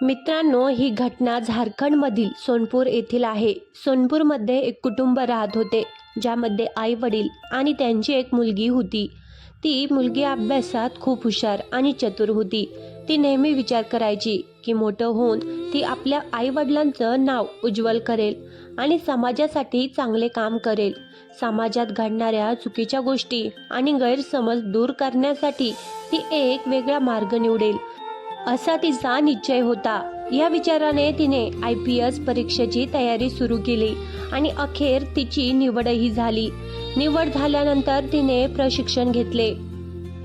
मित्रांनो, ही घटना झारखंडमधील सोनपूर येथील आहे. सोनपूरमध्ये एक कुटुंब राहत होते, ज्यामध्ये आई वडील आणि त्यांची एक मुलगी होती. ती मुलगी अभ्यासात खूप हुशार आणि चतुर होती. ती नेहमी विचार करायची की मोठं होऊन ती आपल्या आई वडिलांचं नाव उज्ज्वल करेल आणि समाजासाठी चांगले काम करेल. समाजात घडणाऱ्या चुकीच्या गोष्टी आणि गैरसमज दूर करण्यासाठी ती एक वेगळा मार्ग निवडेल, असा तिचा निश्चय होता. या विचाराने तिने IPS परीक्षेची तयारी सुरू केली आणि अखेर तिची निवडही झाली. निवड झाल्यानंतर तिने प्रशिक्षण घेतले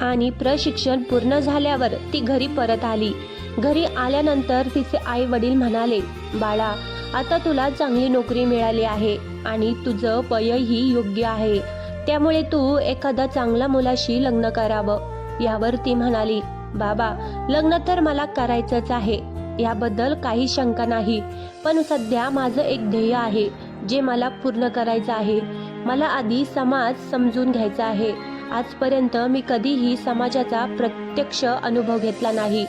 आणि प्रशिक्षण पूर्ण झाल्यावर ती घरी परत आली. घरी आल्यानंतर तिचे आई वडील म्हणाले, बाळा, आता तुला चांगली नोकरी मिळाली आहे आणि तुझं वयही योग्य आहे, त्यामुळे तू एखाद्या चांगल्या मुलाशी लग्न करावं. यावर ती म्हणाली, बाबा, लग्न तर मला करायचंच आहे, याबद्दल काही शंका नाही. पण सध्या माझं एक ध्येय आहे जे मला पूर्ण करायचं आहे. मला आधी समाज समजून घ्यायचा आहे. आजपर्यंत मी कधीही समाजाचा प्रत्यक्ष अनुभव घेतला नाही.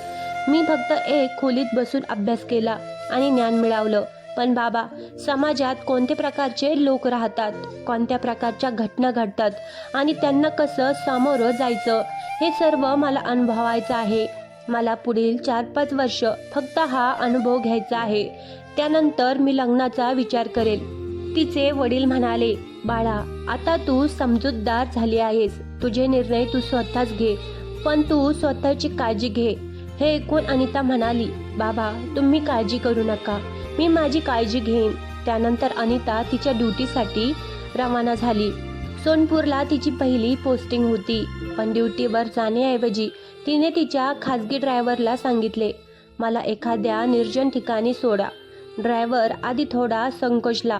मी फक्त एक खोलीत बसून अभ्यास केला आणि ज्ञान मिळवलं. पण बाबा, समाजात कोणत्या प्रकारचे लोक राहतात, कोणत्या प्रकारच्या घटना घडतात आणि त्यांना कसं सामोरं जायचं, हे सर्व मला अनुभवायचं आहे. मला पुढील 4-5 वर्ष फक्त हा अनुभव घ्यायचा आहे. त्यानंतर मी लग्नाचा विचार करेल. तिचे वडील म्हणाले, बाळा, आता तू समजूतदार झाली आहेस. तुझे निर्णय तू स्वतःच घे, पण तू स्वतःची काळजी घे. हे ऐकून अनिता म्हणाली, बाबा, तुम्ही काळजी करू नका, मी माझी काळजी घेईन. त्यानंतर अनिता तिच्या ड्युटीसाठी रवाना झाली. सोनपूरला तिची पहिली पोस्टिंग होती, पण ड्युटीवर जाण्याऐवजी तिने तिच्या खाजगी ड्रायव्हरला सांगितले, मला एखाद्या निर्जन ठिकाणी सोडा. ड्रायव्हर आधी थोडा संकोचला,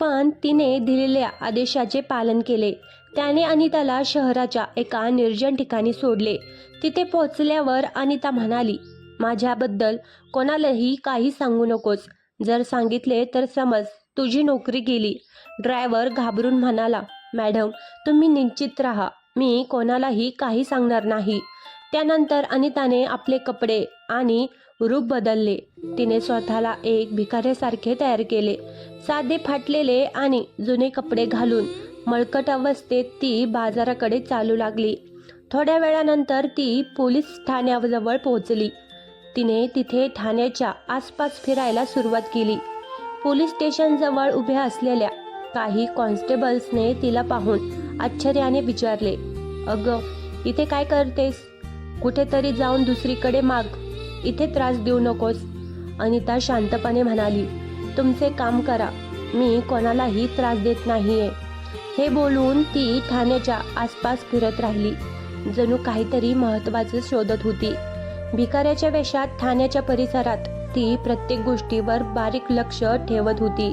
पण तिने दिलेल्या आदेशाचे पालन केले. त्याने अनिताला शहराच्या एका निर्जन ठिकाणी सोडले. तिथे पोहोचल्यावर अनिता म्हणाली, माझ्याबद्दल कोणालाही काही सांगू नकोस. जर सांगितले तर समज तुझी नोकरी गेली. ड्रायव्हर घाबरून म्हणाला, मॅडम, तुम्ही निश्चित राहा, मी कोणालाही काही सांगणार नाही. त्यानंतर अनिताने आपले कपडे आणि रूप बदलले. तिने स्वतःला एक भिकाऱ्यासारखे तयार केले. साधे फाटलेले आणि जुने कपडे घालून मळकट अवस्थेत ती बाजाराकडे चालू लागली. थोड्या वेळानंतर ती पोलीस ठाण्याजवळ पोहोचली. तिने तिथे ठाण्याच्या आसपास फिरायला सुरुवात केली. पोलीस स्टेशनजवळ उभ्या असलेल्या काही कॉन्स्टेबल्सने तिला पाहून आश्चर्याने विचारले, अगं, इथे काय करतेस? कुठेतरी जाऊन दुसरीकडे माग, इथे त्रास देऊ नकोस. अनिता शांतपणे म्हणाली, तुमचे काम करा, मी कोणालाही त्रास देत नाहीये. हे बोलून ती ठाण्याच्या आसपास फिरत राहिली, जणू काहीतरी महत्त्वाचं शोधत होती. भिकाऱ्याच्या वेशात ठाण्याच्या परिसरात ती प्रत्येक गोष्टीवर बारीक लक्ष ठेवत होती.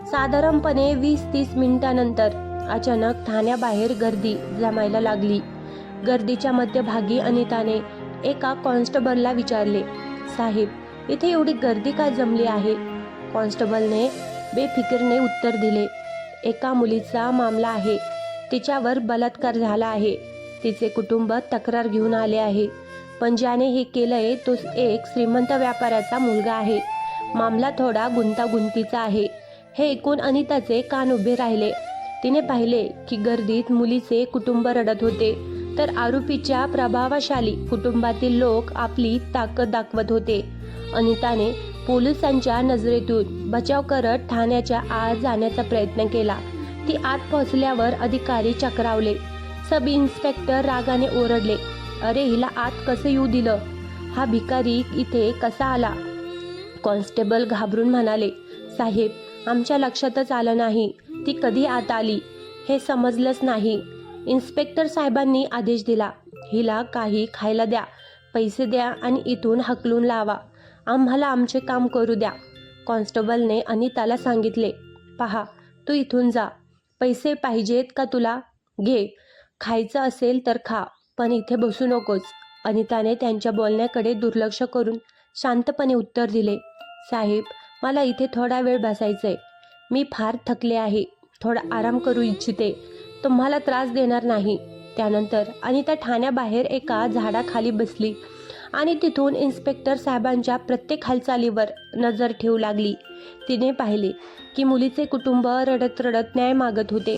साधारणपणे 20-30 मिनिटांनंतर अचानक ठाण्याबाहेर गर्दी जमायला लागली. गर्दीच्या मध्यभागी अनिताने एका कॉन्स्टेबलला विचारले, साहेब, इथे एवढी गर्दी का जमली आहे? कॉन्स्टेबलने बेफिकीरने उत्तर दिले, एका मुलीचा मामला आहे. तिच्यावर बलात्कार झाला आहे. तिचे कुटुंब तक्रार घेऊन आले आहे, पण ज्याने हे केलंय तो एक श्रीमंत व्यापाऱ्याचा मुलगा आहे. मामला थोडा गुंतागुंतीचा आहे. हे ऐकून अनिताचे कान उभे राहिले. तिने पाहिले की गर्दीत मुलीचे कुटुंब रडत होते, तर आरोपीच्या प्रभावशाली कुटुंबातील लोक आपली ताकद दाखवत होते. अनिताने पोलिसांच्या नजरेतून बचाव करत ठाण्याच्या आत जाण्याचा प्रयत्न केला. ती आत पोहोचल्यावर अधिकारी चक्रावले. सब इन्स्पेक्टर रागाने ओरडले, अरे, हिला आत कसं येऊ दिलं? हा भिकारी इथे कसा आला? कॉन्स्टेबल घाबरून म्हणाले, साहेब, आमच्या लक्षातच आलं नाही ती कधी आत आली. हे समजलंच नाही. इन्स्पेक्टर साहेबांनी आदेश दिला, हिला काही खायला द्या, पैसे द्या आणि इथून हकलून लावा. आम्हाला आमचे काम करू द्या. कॉन्स्टेबलने अनिताला सांगितले, पहा, तू इथून जा. पैसे पाहिजेत का तुला? घे. खायचं असेल तर खा, पण इथे बसू नकोस. अनिताने त्यांच्या बोलण्याकडे दुर्लक्ष करून शांतपणे उत्तर दिले, साहेब, मला इथे थोडा वेळ बसायचंय. मी फार थकले आहे. थोडा आराम करू इच्छिते. तुम्हाला त्रास देणार नाही. त्यानंतर अनिता ठाण्याबाहेर एका झाडाखाली बसली आणि तिथून इन्स्पेक्टर साहेबांच्या प्रत्येक हालचालीवर नजर ठेवू लागली. तिने पाहिले की मुलीचे कुटुंब रडत रडत न्याय मागत होते.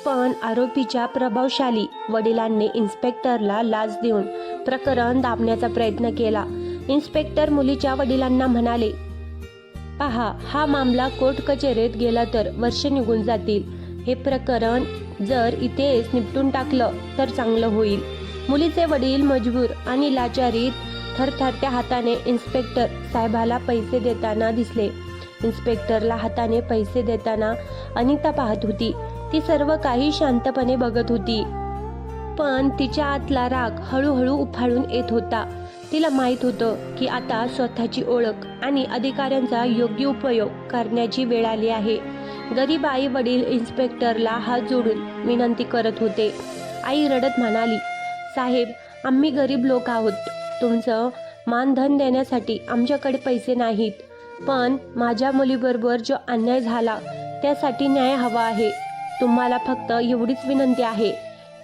पण आरोपीच्या प्रभावशाली वडिलांनी इन्स्पेक्टरला लाच देऊन प्रकरण दाबण्याचा प्रयत्न केला. इन्स्पेक्टर मुलीच्या वडिलांना म्हणाले, पहा, हा मामला कोर्ट कचेरीत गेला तर वर्षे निघून जातील. हे प्रकरण जर इथेच निपटून टाकलं तर चांगलं होईल. मुलीचे वडील मजबूर आणि लाचारीत थरथरत्या हाताने इन्स्पेक्टर साहेबाला पैसे देताना दिसले. इन्स्पेक्टरला हाताने पैसे देताना अनिता पाहत होती. ती सर्व काही शांतपणे बघत होती, पण तिच्या आतला राग हळूहळू उफाळून येत होता. तिला माहीत होतं की आता स्वतःची ओळख आणि अधिकाऱ्यांचा योग्य उपयोग करण्याची वेळ आली आहे. गरीब आई वडील इन्स्पेक्टरला हात जोडून विनंती करत होते. आई रडत म्हणाली, साहेब, आम्ही गरीब लोक आहोत. तुमचं मानधन देण्यासाठी आमच्याकडे पैसे नाहीत, पण माझ्या मुलीबरोबर जो अन्याय झाला त्यासाठी न्याय हवा आहे. तुम्हाला फक्त एवढीच विनंती आहे,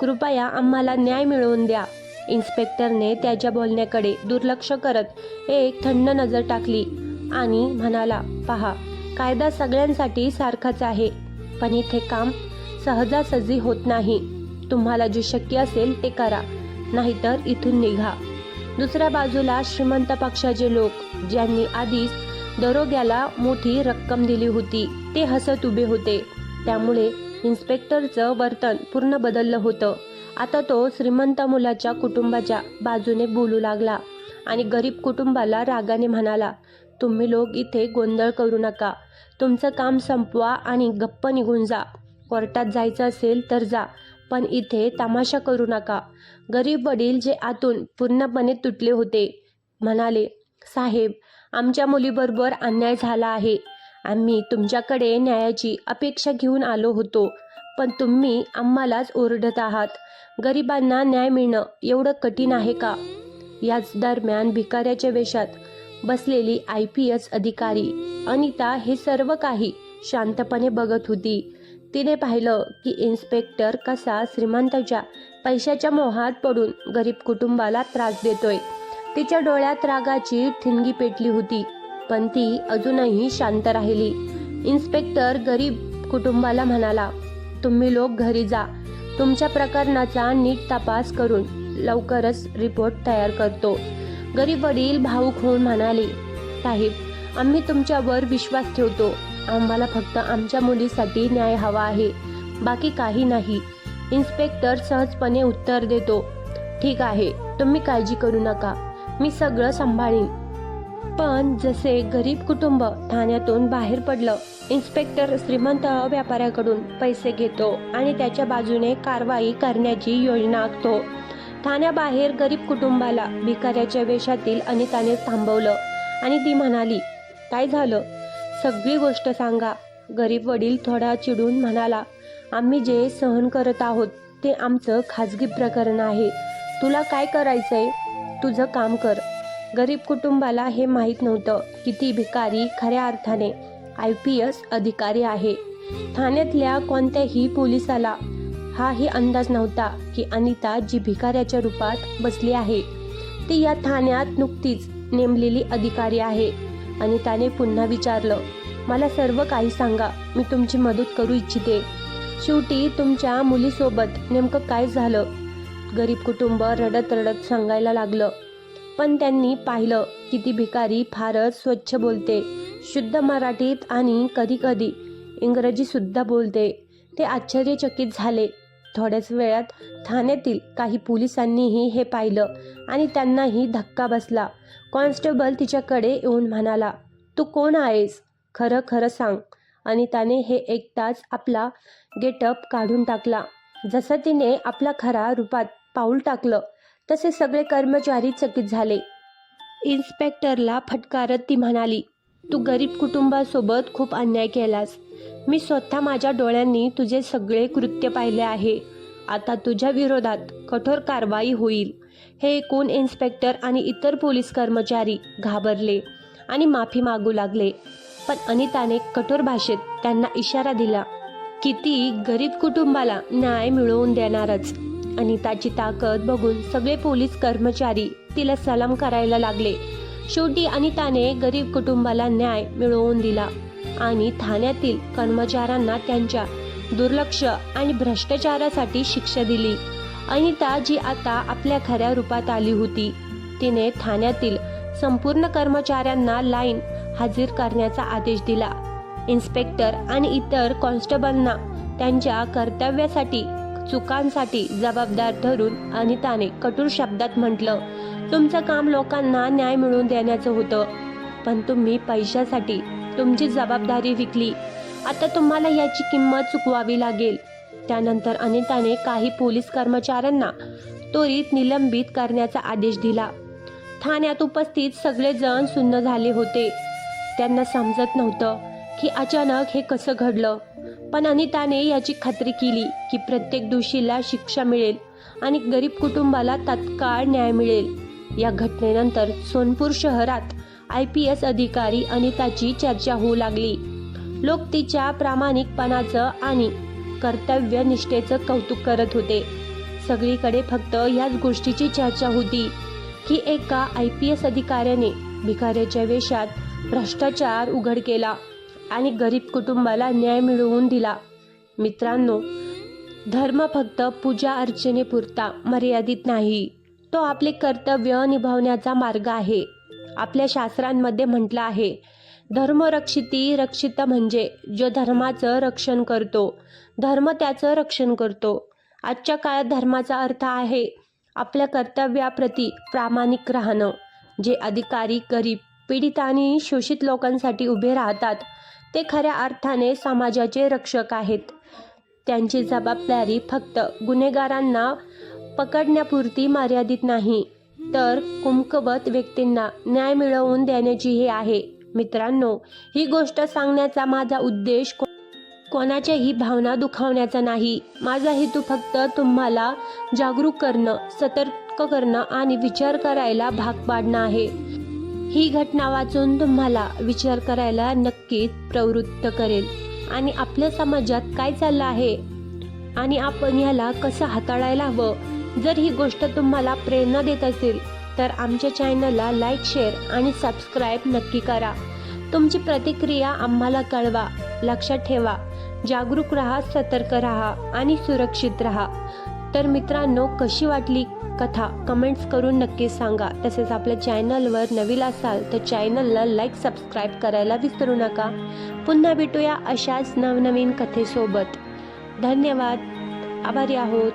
कृपया आम्हाला न्याय मिळवून द्या. इन्स्पेक्टरने त्याच्या बोलण्याकडे दुर्लक्ष करत एक थंड नजर टाकली आणि म्हणाला, पहा, कायदा सगळ्यांसाठी सारखाच आहे, पण इथे काम सहजासहजी होत नाही. तुम्हाला जे शक्य असेल ते करा, नाहीतर इथून निघा. दुसऱ्या बाजूला श्रीमंत पक्षाचे लोक, ज्यांनी आधीच दरोग्याला मोठी रक्कम दिली होती, ते हसत उभे होते. त्यामुळे इन्स्पेक्टरचं वर्तन पूर्ण बदललं होतं. आता तो श्रीमंत मुलाच्या कुटुंबाच्या बाजूने बोलू लागला आणि गरीब कुटुंबाला रागाने म्हणाला, तुम्ही लोक इथे गोंधळ करू नका. तुमचं काम संपवा आणि गप्प निघून जा. कोर्टात जायचं असेल तर जा, पण इथे तमाशा करू नका. गरीब वडील, जे आतून पूर्णपणे तुटले होते, म्हणाले, साहेब, आमच्या मुलीबरोबर अन्याय झाला आहे. आम्ही तुमच्याकडे न्यायाची अपेक्षा घेऊन आलो होतो, पण तुम्ही आम्हालाच ओरडत आहात. गरिबांना न्याय मिळणं एवढं कठीण आहे का? याच दरम्यान भिकाऱ्याच्या वेशात बसलेली IPS अधिकारी अनिता हे सर्व काही शांतपणे बघत होती. तिने पाहिलं की इन्स्पेक्टर कसा श्रीमंताच्या पैशाच्या मोहात पडून गरीब कुटुंबाला त्रास देतोय. तिच्या डोळ्यात रागाची ठिणगी पेटली होती, पण ती अजूनही शांत राहिली. इन्स्पेक्टर गरीब कुटुंबाला म्हणाला, तुम्ही लोक घरी जा. तुमच्या प्रकरणाचा नीट तपास करून लवकरच रिपोर्ट तयार करतो. गरीब वडील भावूक होऊन म्हणाले, साहेब, आम्ही तुमच्यावर विश्वास ठेवतो. आम्हाला फक्त आमच्या मुलीसाठी न्याय हवा आहे, बाकी काही नाही. इन्स्पेक्टर सहजपणे उत्तर देतो, ठीक आहे, तुम्ही काळजी करू नका, मी सगळं सांभाळीन. पण जसे गरीब कुटुंब ठाण्यातून बाहेर पडलं, इन्स्पेक्टर श्रीमंत व्यापाऱ्याकडून पैसे घेतो आणि त्याच्या बाजूने कारवाई करण्याची योजना आखतो. ठाण्याबाहेर गरीब कुटुंबाला भिकाऱ्याच्या वेशातील अनिताने थांबवलं आणि ती म्हणाली, काय झालं? सगळी गोष्ट सांगा. गरीब वडील थोडा चिडून म्हणाला, आम्ही जे सहन करत आहोत ते आमचं खाजगी प्रकरण आहे. तुला काय करायचंय? तुझं काम कर. गरीब कुटुंबाला हे माहीत नव्हतं की ती भिकारी खऱ्या अर्थाने IPS अधिकारी आहे. ठाण्यातल्या कोणत्याही पोलिसाला हाही अंदाज नव्हता की अनिता जी भिकाऱ्याच्या रूपात बसली आहे ती या ठाण्यात नुकतीच नेमलेली अधिकारी आहे. अनिताने पुन्हा विचारलं, मला सर्व काही सांगा, मी तुमची मदत करू इच्छिते. शेवटी तुमच्या मुलीसोबत नेमकं काय झालं? गरीब कुटुंब रडत रडत सांगायला लागलं. पण त्यांनी पाहिलं की ती भिकारी फारच स्वच्छ बोलते, शुद्ध मराठीत आणि कधीकधी इंग्रजीसुद्धा बोलते. ते आश्चर्यचकित झाले. थोड्याच वेळात ठाण्यातील काही पोलिसांनीही हे पाहिलं आणि त्यांनाही धक्का बसला. कॉन्स्टेबल तिच्याकडे येऊन म्हणाला, तू कोण आहेस? खरं खरं सांग. अनिताने हे ऐकताच आपला गेटअप काढून टाकला. जसं तिने आपल्या खऱ्या रूपात पाऊल टाकलं तसे सगळे कर्मचारी चकित झाले. इन्स्पेक्टरला फटकारत ती म्हणाली, तू गरीब कुटुंबासोबत खूप अन्याय केलास. मी स्वतः माझ्या डोळ्यांनी तुझे सगळे कृत्य पाहिले आहे. आता तुझ्या विरोधात कठोर कारवाई होईल. हे ऐकून इन्स्पेक्टर आणि इतर पोलीस कर्मचारी घाबरले आणि माफी मागू लागले. पण अनिताने कठोर भाषेत त्यांना इशारा दिला की ती गरीब कुटुंबाला न्याय मिळवून देणारच. अनिताची ताकद बघून सगळे पोलीस कर्मचारी तिला सलाम करायला लागले. शेवटी अनिताने गरीब कुटुंबाला न्याय मिळवून दिला आणि ठाण्यातील कर्मचाऱ्यांना त्यांच्या दुर्लक्ष आणि भ्रष्टाचारासाठी शिक्षा दिली. अनिता जी आता आपल्या खऱ्या रूपात आली होती, तिने ठाण्यातील संपूर्ण कर्मचाऱ्यांना लाईन हजर करण्याचा आदेश दिला. इन्स्पेक्टर आणि इतर कॉन्स्टेबलना त्यांच्या कर्तव्यासाठी चुकांसाठी जबाबदार धरून अनिताने कठोर शब्दात म्हटलं, तुमचं काम लोकांना न्याय मिळवून देण्याचं होतं, पण तुम्ही पैशासाठी तुमची जबाबदारी विकली. आता तुम्हाला याची किंमत चुकवावी लागेल. त्यानंतर अनिताने काही पोलीस कर्मचाऱ्यांना त्वरित निलंबित करण्याचा आदेश दिला. ठाण्यात उपस्थित सगळेजण सुन्न झाले होते. त्यांना समजत नव्हतं की अचानक हे कसं घडलं, पण अनिताने याची खात्री केली की प्रत्येक दोषीला शिक्षा मिळेल आणि गरीब कुटुंबाला तात्काळ न्याय मिळेल. या घटनेनंतर सोनपूर शहरात IPS अधिकारी अनिताची चर्चा होऊ लागली. लोक तिच्या प्रामाणिकपणाचं आणि कर्तव्यनिष्ठेचं कौतुक करत होते. सगळीकडे फक्त याच गोष्टीची चर्चा होती की एका IPS अधिकाऱ्याने भिकाऱ्याच्या वेशात भ्रष्टाचार उघड केला आणि गरीब कुटुंबाला न्याय मिळवून दिला. मित्रांनो, धर्म फक्त पूजा अर्चनेपुरता मर्यादित नाही, तो आपले कर्तव्य निभावण्याचा मार्ग आहे. आपल्या शास्त्रांमध्ये म्हटलं आहे, धर्म रक्षिती रक्षित, म्हणजे जो धर्माचं रक्षण करतो, धर्म त्याचं रक्षण करतो. आजच्या काळात धर्माचा अर्थ आहे आपल्या कर्तव्याप्रती प्रामाणिक राहणं. जे अधिकारी गरीब, पीडित आणि शोषित लोकांसाठी उभे राहतात, ते खऱ्या अर्थाने समाजाचे रक्षक आहेत. त्यांची जबाबदारी फक्त गुन्हेगारांना पकडण्यापुरती मर्यादित नाही, तर कुमकुवत व्यक्तींना न्याय मिळवून देण्याचीही आहे. मित्रांनो, ही गोष्ट सांगण्याचा माझा उद्देश कोणाच्याही भावना दुखावण्याचा नाही. माझा हेतू फक्त तुम्हाला जागरूक करणं, सतर्क करणं आणि विचार करायला भाग पाडणं आहे. ही घटना वाचून तुम्हाला विचार करायला नक्कीच प्रवृत्त करेल आणि आपल्या समाजात काय चाललं आहे आणि आपण याला कसं हाताळायला हवं. जर ही गोष्ट तुम्हाला प्रेरणा देत असेल तर आमच्या चॅनलला लाईक, शेअर आणि सबस्क्राईब नक्की करा. तुमची प्रतिक्रिया आम्हाला कळवा. लक्षात ठेवा, जागरूक राहा, सतर्क राहा आणि सुरक्षित राहा. तर मित्रांनो, कशी वाटली कथा कमेंट्स करून नक्की सांगा. तसेच आपल्या चॅनलवर नवीन असाल तर चॅनलला लाईक, सबस्क्राईब करायला विसरू नका. पुन्हा भेटूया अशाच नवनवीन कथेसोबत. धन्यवाद. आभारी आहोत.